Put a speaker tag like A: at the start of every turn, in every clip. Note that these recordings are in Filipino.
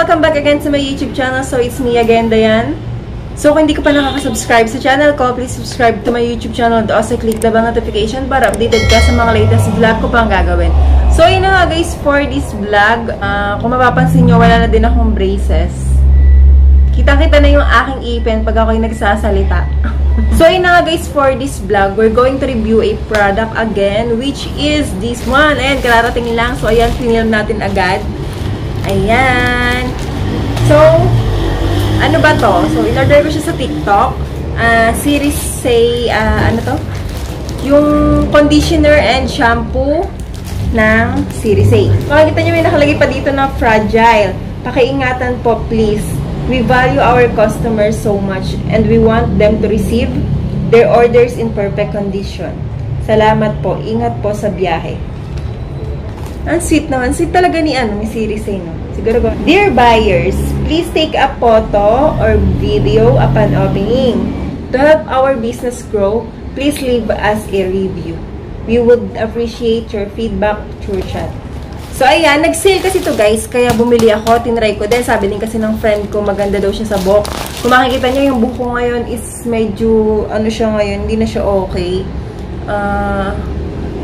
A: welcome back again to my YouTube channel. So, it's me again, Dayan. So, kung hindi ka pa nakaka-subscribe sa channel ko, please subscribe to my YouTube channel. Also, click the bell notification para updated ka sa mga latest vlog ko pang gagawin. So, yun na nga guys, for this vlog, kung mapapansin nyo, wala na din akong braces. Kitang-kita na yung aking ipin pag ako'y nagsasalita. So, yun na nga guys, for this vlog, we're going to review a product again, which is this one. Ayan, kararating lang. So, ayan, pinilm natin agad. Ayan. So, ano ba to? So, in-order ko siya sa TikTok. Series say, ano to? Yung conditioner and shampoo ng Series A. Makikita nyo may nakalagay pa dito na fragile. Pakiingatan po, please. We value our customers so much and we want them to receive their orders in perfect condition. Salamat po. Ingat po sa biyahe. Ang sweet naman. Sweet talaga ni Series A, no? Siguro ba? Dear buyers, please take a photo or video upon opening. To help our business grow, please leave us a review. We would appreciate your feedback through chat. So, ayan. Nag-sale kasi to guys. Kaya bumili ako. Tinry ko din. Sabi din kasi ng friend ko, maganda daw siya sa buhok. Kung makikita nyo, yung buhok ko ngayon is medyo, ano siya ngayon, hindi na siya okay.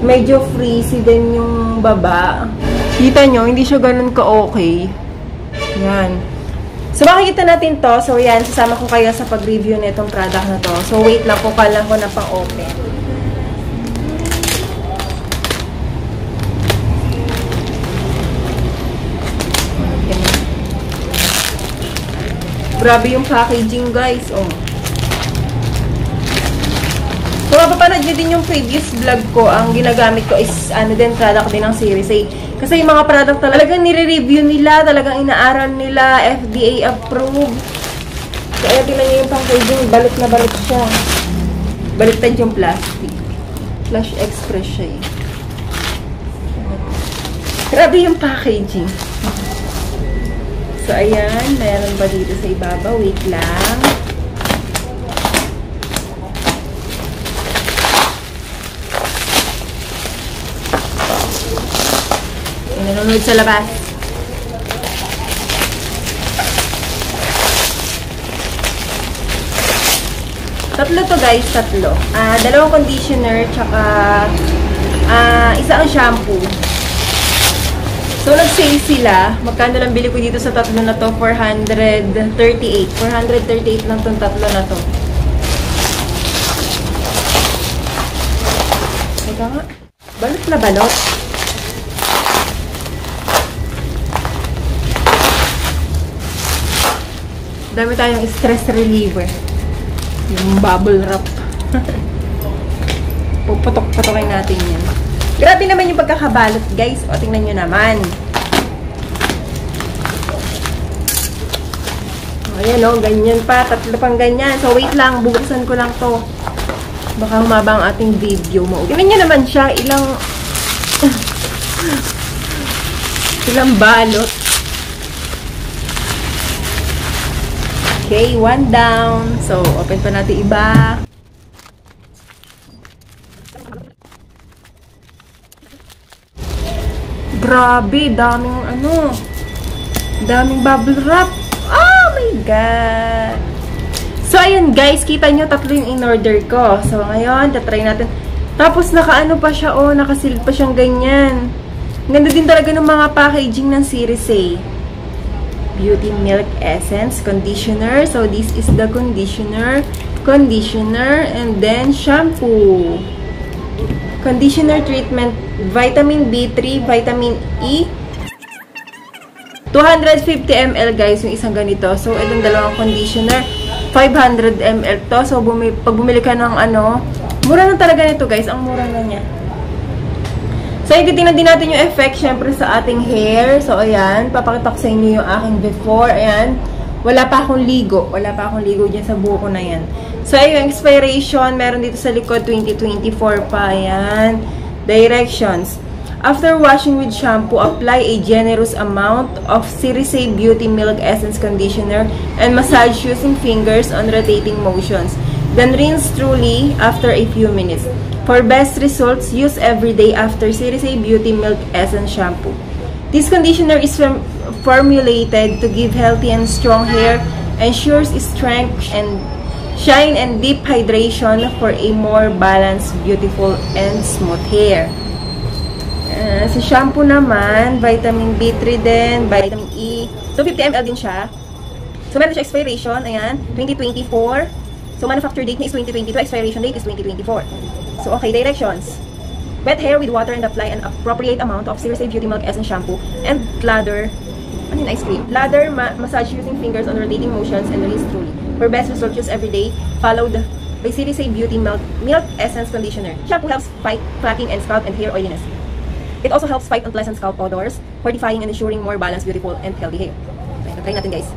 A: Medyo frizzy din yung baba. Kita nyo, hindi siya ganun ka-okay. Yan. So, makikita natin to. So, yan. Sasama ko kayo sa pag-review nitong product na to. So, wait lang po. Kala ko na pang-open. Grabe yung packaging, guys. Oh. Kung mapapanood nyo din yung previous vlog ko, ang ginagamit ko is, product din ng Series A. Kasi yung mga product talagang nire-review nila, talagang inaaral nila, FDA approved. Kaya tingnan nyo yung packaging, balot na balot siya. Baliktad yung plastic. Flash Express siya eh. Grabe yung packaging. So, ayan. Meron ba dito sa ibaba? Wait lang. Nanonood sa labas. Tatlo to guys, tatlo. Dalawang conditioner, tsaka isa ang shampoo. So, nag-sale sila. Magkano lang bili ko dito sa tatlo na to? 438. 438 lang tong tatlo na to. Teka nga. Balot na balot. Dami tayong stress reliever. Yung bubble wrap. Puputok-putokin natin yan. Grabe naman yung pagkakabalot, guys. O, tingnan nyo naman. Ayan, o. Ganyan pa. Tatlo pang ganyan. So, wait lang. Bubuksan ko lang to. Baka humaba ang ating video mo. Tingnan nyo naman siya. Ilang balot. Okay, one down. So, open pa natin iba. Grabe, daming bubble wrap. Oh my God! So, ayun guys, kita nyo, tatlo yung in-order ko. So, ngayon, tatry natin. Tapos, nakaano pa siya, nakasealed pa siyang ganyan. Ganda din talaga ng mga packaging ng Series A. Beauty Milk Essence Conditioner. So, this is the conditioner, and then shampoo. Conditioner treatment, vitamin B3, vitamin E. 250 ml guys, yung isang ganito. So, itong dalawang conditioner, 500 ml to. So, pag bumili ka ng mura na talaga nito guys. Ang mura na niya. So, ititingnan din natin yung effect, syempre, sa ating hair. So, ayan. Papakita ko sa inyo yung aking before. Ayan. Wala pa akong ligo. Wala pa akong ligo dyan sa buko na yan. So, ayun, yung expiration. Meron dito sa likod, 2024 pa. Ayan. Directions. After washing with shampoo, apply a generous amount of Series A Beauty Milk Essence Conditioner and massage using fingers on rotating motions. Then rinse thoroughly after a few minutes. For best results, use every day after Series A Beauty Milk Essence Shampoo. This conditioner is formulated to give healthy and strong hair, ensures strength and shine and deep hydration for a more balanced, beautiful, and smooth hair. Sa shampoo naman, vitamin B3 din, vitamin E. 250 ml din siya. So, meron siya expiration, ayan, 2024. So, manufacture date niya is 2022, expiration date is 2024. So, okay, directions. Wet hair with water and apply an appropriate amount of Cerise Beauty Milk Essence Shampoo and lather, ano yun, ice cream? Lather, massage using fingers on rotating motions and rinse thoroughly. For best results, use every day. Followed by Cerise Beauty Milk Essence Conditioner. Shampoo helps fight cracking and scalp and hair oiliness. It also helps fight unpleasant scalp odors, fortifying and ensuring more balanced, beautiful, and healthy hair. Okay, try natin guys.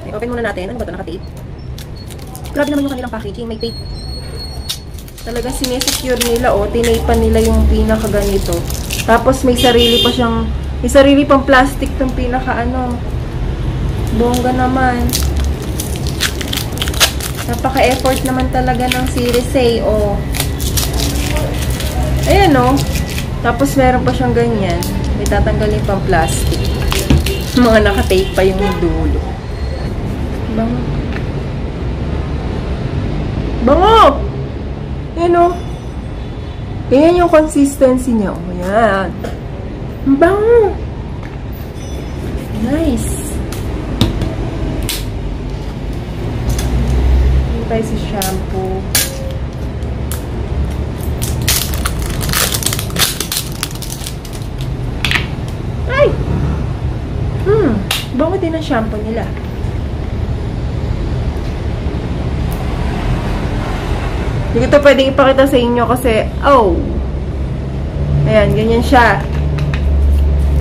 A: Okay, open muna natin. Ano ba ito? Naka-tape? Grabe naman yung kanilang packaging. May tape. Talagang sinesecure nila, oh. Tinapan nila yung pinaka-ganito. Tapos may sarili pa siyang, may sarili pang plastic tong pinaka-ano. Bongga naman. Napaka-effort naman talaga ng Cerise, oh. Ayan, oh. Tapos meron pa siyang ganyan. May tatanggalin pang plastic. Mga naka-tape pa yung dulo. Bango. Bango! Ayan o. Ayan yung consistency niya. O, yan. Bango! Nice. Ito tayo sa shampoo. Ay! Bango din ang shampoo nila. Hindi ko ito pwedeng ipakita sa inyo kasi, oh! Ayan, ganyan siya.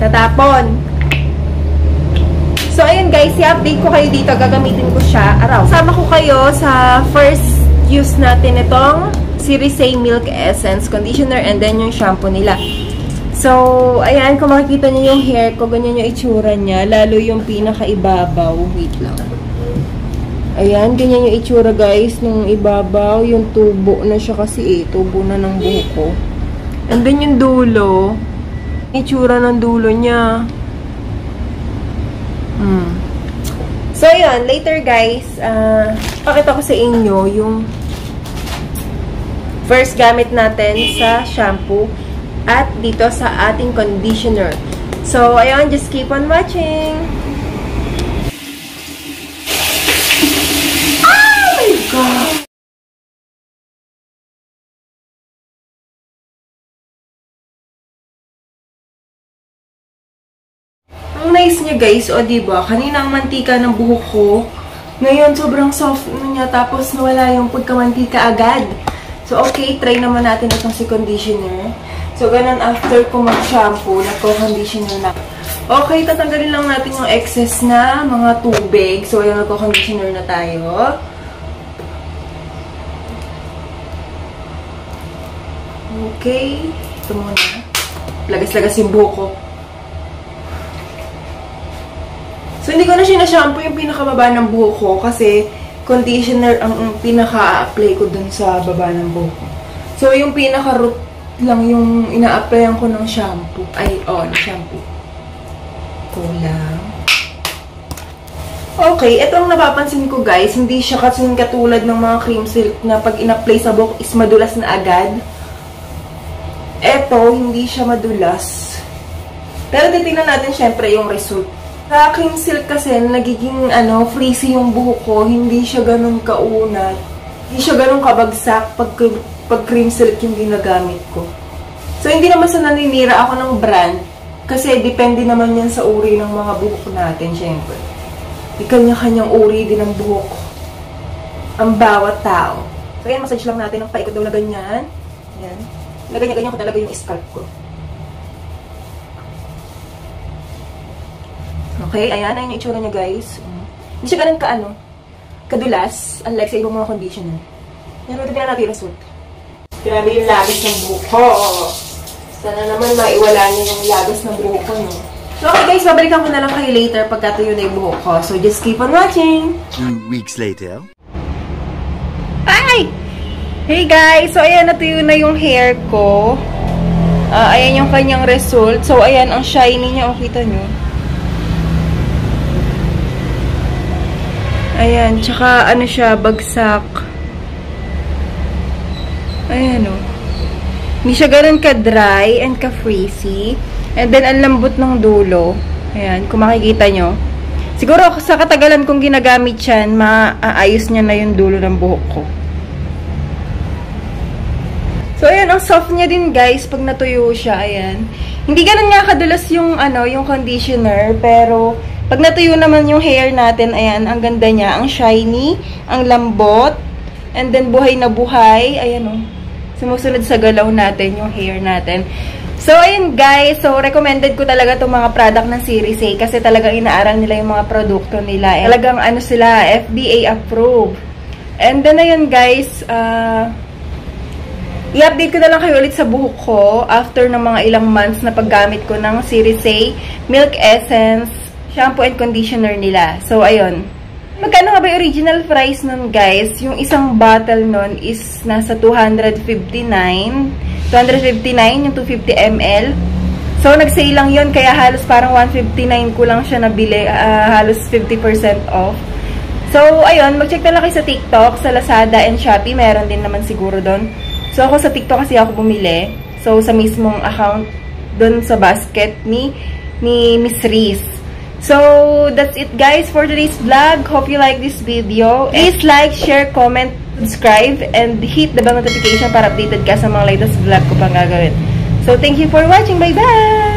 A: Tatapon. So, ayan guys, i-update ko kayo dito. Gagamitin ko siya araw. Sama ko kayo sa first use natin itong Cerise Milk Essence Conditioner and then yung shampoo nila. So, ayan, kung makikita niyo yung hair ko, ganyan yung itsura niya. Lalo yung pinaka-ibabaw. Wait lang. Ayan, ganyan yung itsura guys, nung ibabaw. Yung tubo na siya kasi tubo na ng buhok. And then yung dulo, itsura ng dulo niya. So, ayan, later guys, pakita ko sa inyo yung first gamit natin sa shampoo at dito sa ating conditioner. So, ayan, just keep on watching. Oh my God! Ang nice niya guys, o diba? Kanina ang mantika ng buhok ko. Ngayon, sobrang soft niya, tapos nawala yung pagkamantika agad. So, okay, try naman natin itong si conditioner. So, ganun after ko mag-shampoo, nagko-conditioner na. Okay, tatanggalin lang natin yung excess na mga tubig. So, ayan, nagko-conditioner na tayo. Okay. Ito muna. Lagas-lagas yung buhok ko. So, hindi ko na sinashampoo yung pinakababa ng buhok ko kasi conditioner ang pinaka-apply ko dun sa baba ng buhok ko. So, yung pinaka-root lang yung ina-applyan ko ng shampoo. Ay, ng shampoo. Kulang. Okay, ito ang napapansin ko guys. Hindi siya kasing katulad ng mga cream silk na pag in-apply sa buhok is madulas na agad. Ito, hindi siya madulas. Pero titignan natin syempre yung result. Sa cream silk kasi, nagiging frizzy yung buhok ko. Hindi siya ganun kaunat. Hindi siya ganun kabagsak pag cream silk yung ginagamit ko. So, hindi naman sa naninira ako ng brand. Kasi, depende naman yan sa uri ng mga buhok natin, syempre. Kanya-kanyang uri din ng buhok. Ang bawat tao. So, ayan, massage lang natin ng paikot daw na ganyan. Ayan. Na ganyan-ganyan ko talaga yung scalp ko. Okay, ayan. Ayan yung itsura niya, guys. Hindi siya ganun kadulas. Unlike sa ibang mga conditioner. Pero ito natin yung result. Grabe yung lagas ng buhok ko. Sana naman maiwala niyo yung lagas ng buhok ko, no? So, okay guys, babalikan ko na lang kayo later pagkatuyo na yung buhok ko. So, just keep on watching!
B: 2 weeks later.
A: Hi! Hey guys! So, ayan, natuyo na yung hair ko. Ayan yung kanyang result. So, ayan, ang shiny niya. O, kita nyo. Ayan, tsaka ano siya, bagsak. Ayan o. Hindi siya ganun ka-dry and ka-freezy. And then, ang lambot ng dulo. Ayan, kung makikita nyo. Siguro, sa katagalan kong ginagamit yan, maaayos niya na yung dulo ng buhok ko. So, ayan, ang soft niya din, guys, pag natuyo siya, ayan. Hindi ganun nga kadulas yung, yung conditioner, pero, pag natuyo naman yung hair natin, ayan, ang ganda niya, ang shiny, ang lambot, and then, buhay na buhay, ayan, oh. Sumusunod sa galaw natin, yung hair natin. So, ayun guys. So, recommended ko talaga itong mga product ng Series A kasi talagang inaaral nila yung mga produkto nila. Talagang ano sila, FDA approved. And then, ayun guys, i-update ko na lang kayo ulit sa buhok ko after ng mga ilang months na paggamit ko ng Series A Milk Essence shampoo and conditioner nila. So, ayun. Magkano nga ba yung original price nun, guys? Yung isang bottle nun is nasa 259 yung 250 ml. So, nag-sale lang yun, kaya halos parang 159 ko lang siya nabili, halos 50% off. So, ayun, mag-check na lang kayo sa TikTok, sa Lazada and Shopee, meron din naman siguro doon. So, ako sa TikTok kasi ako bumili. So, sa mismong account, doon sa basket ni Miss Riz. So, that's it guys for today's vlog. Hope you like this video. Please like, share, comment, subscribe, and hit the bell notification para updated ka sa mga latest vlog ko pang gagawin. So, thank you for watching. Bye-bye!